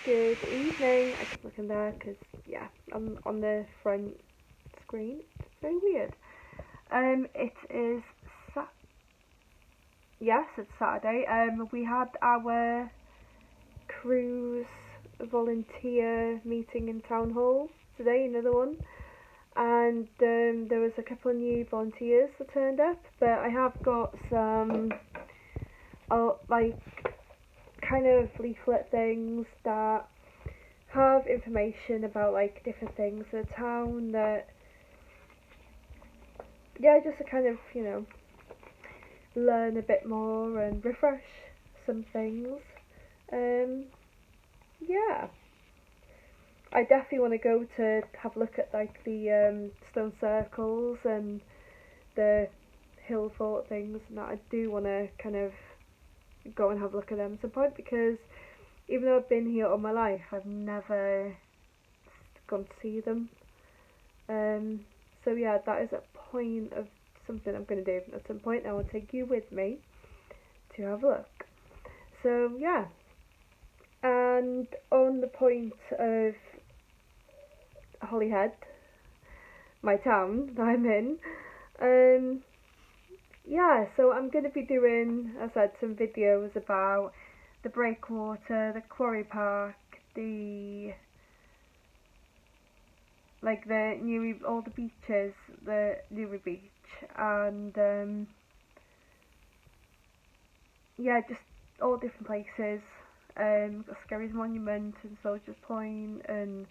Good evening. I keep looking there because, yeah, I'm on the front screen. It's very weird. It is, yes, it's Saturday. We had our cruise volunteer meeting in town hall today, another one. And there was a couple of new volunteers that turned up, but I have got some, like, kind of leaflet things that have information about like different things in the town that, yeah, just to kind of, learn a bit more and refresh some things. Yeah, I definitely want to go to have a look at like the stone circles and the hill fort things, and that I do want to kind of go and have a look at them at some point, because even though I've been here all my life, I've never gone to see them. So yeah, that is a point of something I'm going to do at some point. I will take you with me to have a look. So yeah, and on the point of Holyhead, my town that I'm in, yeah, so I'm going to be doing, as I said, some videos about the breakwater, the quarry park, the Newry, all the beaches, the Newry beach, and yeah, just all different places. We've got Skerries Monument and Soldiers Point and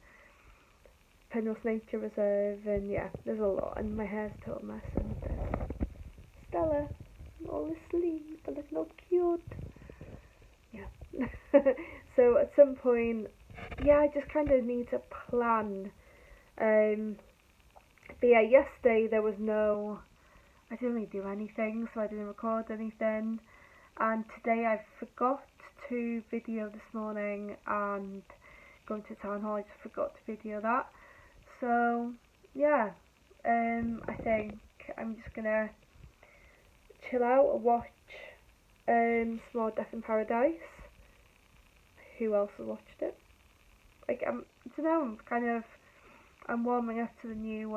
Penrose Nature Reserve, and yeah, there's a lot. And my hair's a total mess. And Stella, all asleep, I look all cute. Yeah. So at some point, yeah, I just kind of need to plan. But yeah, yesterday there was I didn't really do anything, so I didn't record anything. And today I forgot to video this morning, and going to town hall I just forgot to video that. So yeah, I think I'm just gonna chill out and watch some more Death in Paradise. Who else has watched it? Like, I don't know, I'm warming up to the new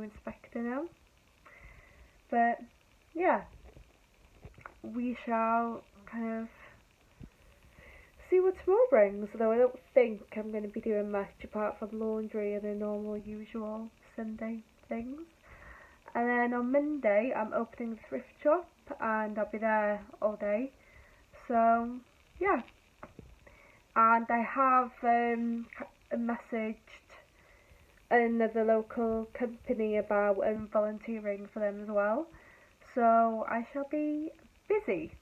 inspector now. But yeah, we shall kind of see what tomorrow brings, though I don't think I'm going to be doing much apart from laundry and the normal usual Sunday things. And then on Monday I'm opening the thrift shop, and I'll be there all day. So yeah, and I have messaged another local company about volunteering for them as well. So I shall be busy,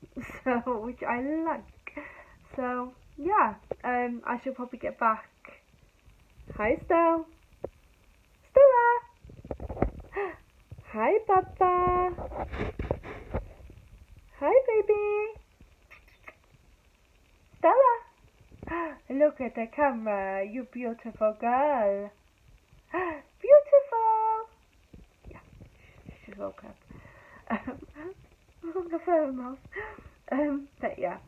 so which I like. So yeah, I should probably get back. Hi, Stella. Hi, Papa. Hi, baby. Stella. Look at the camera, you beautiful girl. Beautiful. Yeah, she's woke up. The phone off. But yeah,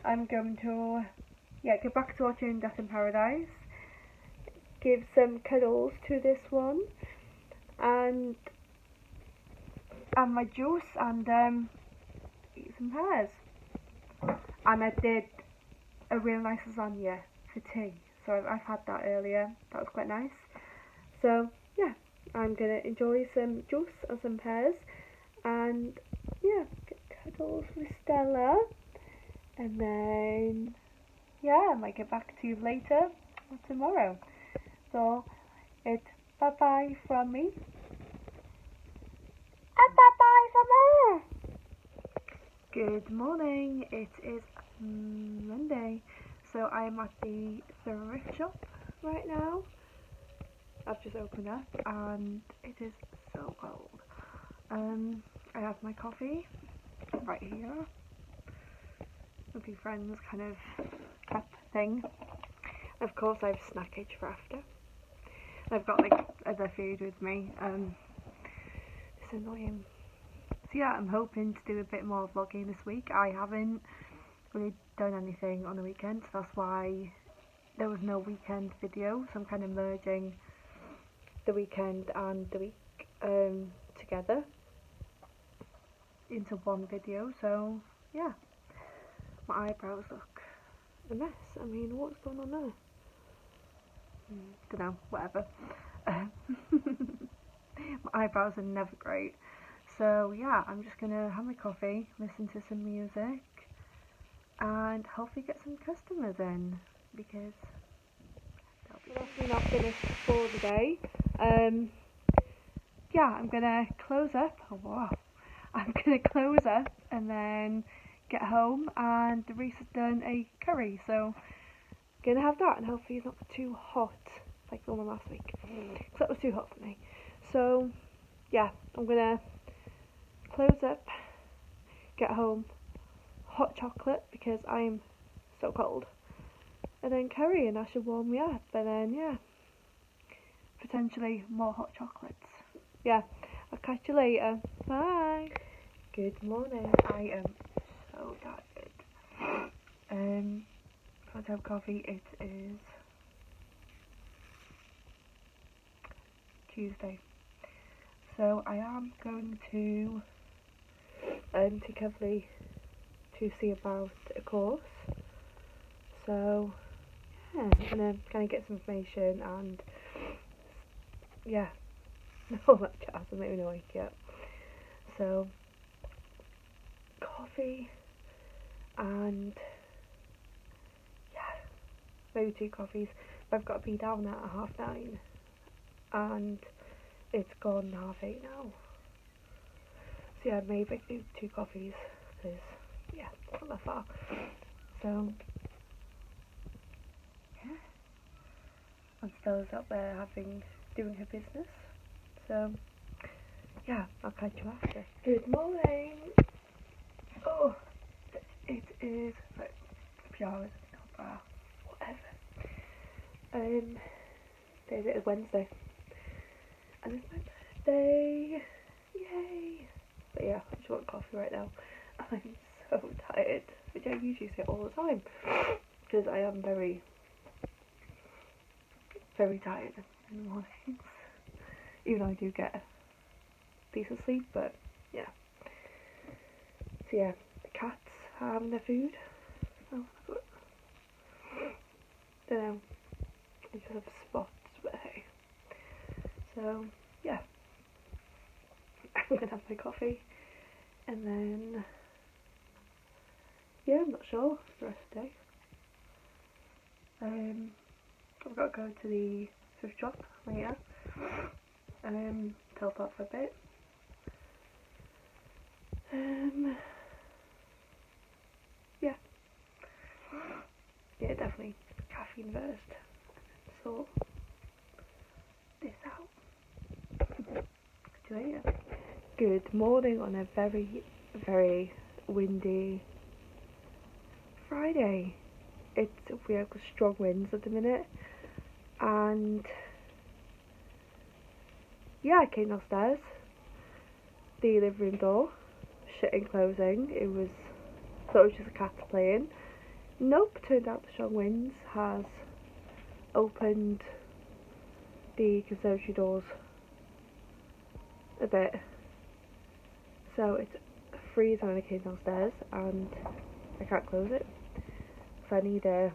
I'm going to get back to watching Death in Paradise. Give some cuddles to this one, and my juice, and eat some pears. And I did a real nice lasagna for tea, so I've had that earlier. That was quite nice. So yeah, I'm gonna enjoy some juice and some pears, and yeah, get cuddles with Stella, and then yeah, I might get back to you later or tomorrow. So it's bye bye from me, and bye bye from her. Good morning. It is Monday, so I'm at the thrift shop right now. I've just opened up and it is so cold. I have my coffee right here. Lovely Friends kind of cup thing. Of course I have snackage for after. I've got like other food with me. It's annoying. So yeah, I'm hoping to do a bit more vlogging this week. I haven't really done anything on the weekend, so that's why there was no weekend video, so I'm kind of merging the weekend and the week together into one video. So yeah, my eyebrows look a mess. I mean, what's going on there? Don't know, whatever. My eyebrows are never great. So yeah, I'm just gonna have my coffee, listen to some music, and hopefully get some customers in, because they'll be not finished for the day. Yeah, I'm gonna close up. Oh wow. I'm gonna close up and then get home, and Reese has done a curry, so gonna have that, and hopefully it's not too hot like the one last week, because that was too hot for me. So yeah, I'm gonna close up, get home, hot chocolate because I'm so cold, and then curry, and that should warm me up, and then yeah, potentially more hot chocolates. Yeah, I'll catch you later. Bye. Good morning. I am so tired. Time to have coffee. It is Tuesday, so I am going to Kevley to see about a course. So yeah, I'm gonna kind of get some information and yeah, all that jazz. I'm not even awake yet. So coffee and yeah, maybe 2 coffees. But I've got to be down at 9:30, and it's gone 8:30 now. So yeah, maybe I could do 2 coffees, because yeah, it's not that far. So yeah, and Stella's out there doing her business. So yeah, I'll catch you after. Good morning. Oh, it is like a few hours, whatever. It is Wednesday, and it's my birthday. Yay! But yeah, I just want coffee right now. I'm so tired, which I usually say all the time, because I am very, very tired in the mornings. Even though I do get a decent sleep, but yeah. So yeah, the cats are having their food. Oh, good. Don't know. I just have spots, but hey. So yeah, I'm gonna have my coffee, and then yeah, I'm not sure the rest of the day. I've got to go to the thrift shop later. To help out for a bit. Yeah. Yeah, definitely caffeine first. Sort this out. See you later. Good morning on a very, very windy Friday. We have strong winds at the minute, and yeah, I came downstairs. The living room door shutting, closing. Thought it was just a cat playing. Nope, turned out the strong winds has opened the conservatory doors a bit, so it's freezing when I came downstairs, and I can't close it, so I need a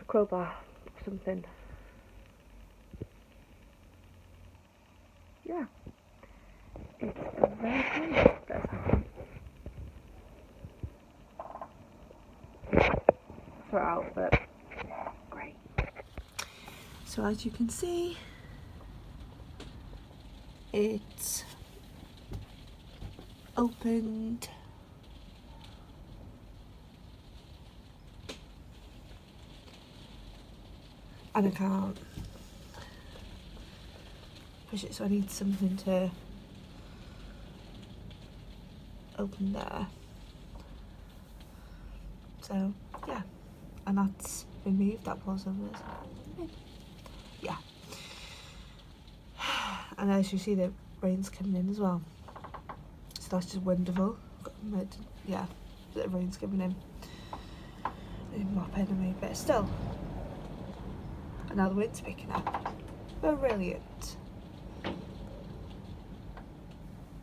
crowbar or something. Yeah, it's very cold that's happening. Throw it out, but great. So as you can see, it's opened and I can't push it, so I need something to open there. So yeah, and that's been moved. That was over there. Yeah, and as you see, the rain's coming in as well, so that's just wonderful. Yeah, the rain's coming in. in my pen and but still. And now the wind's picking up. Brilliant.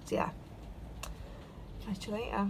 So yeah, catch you later.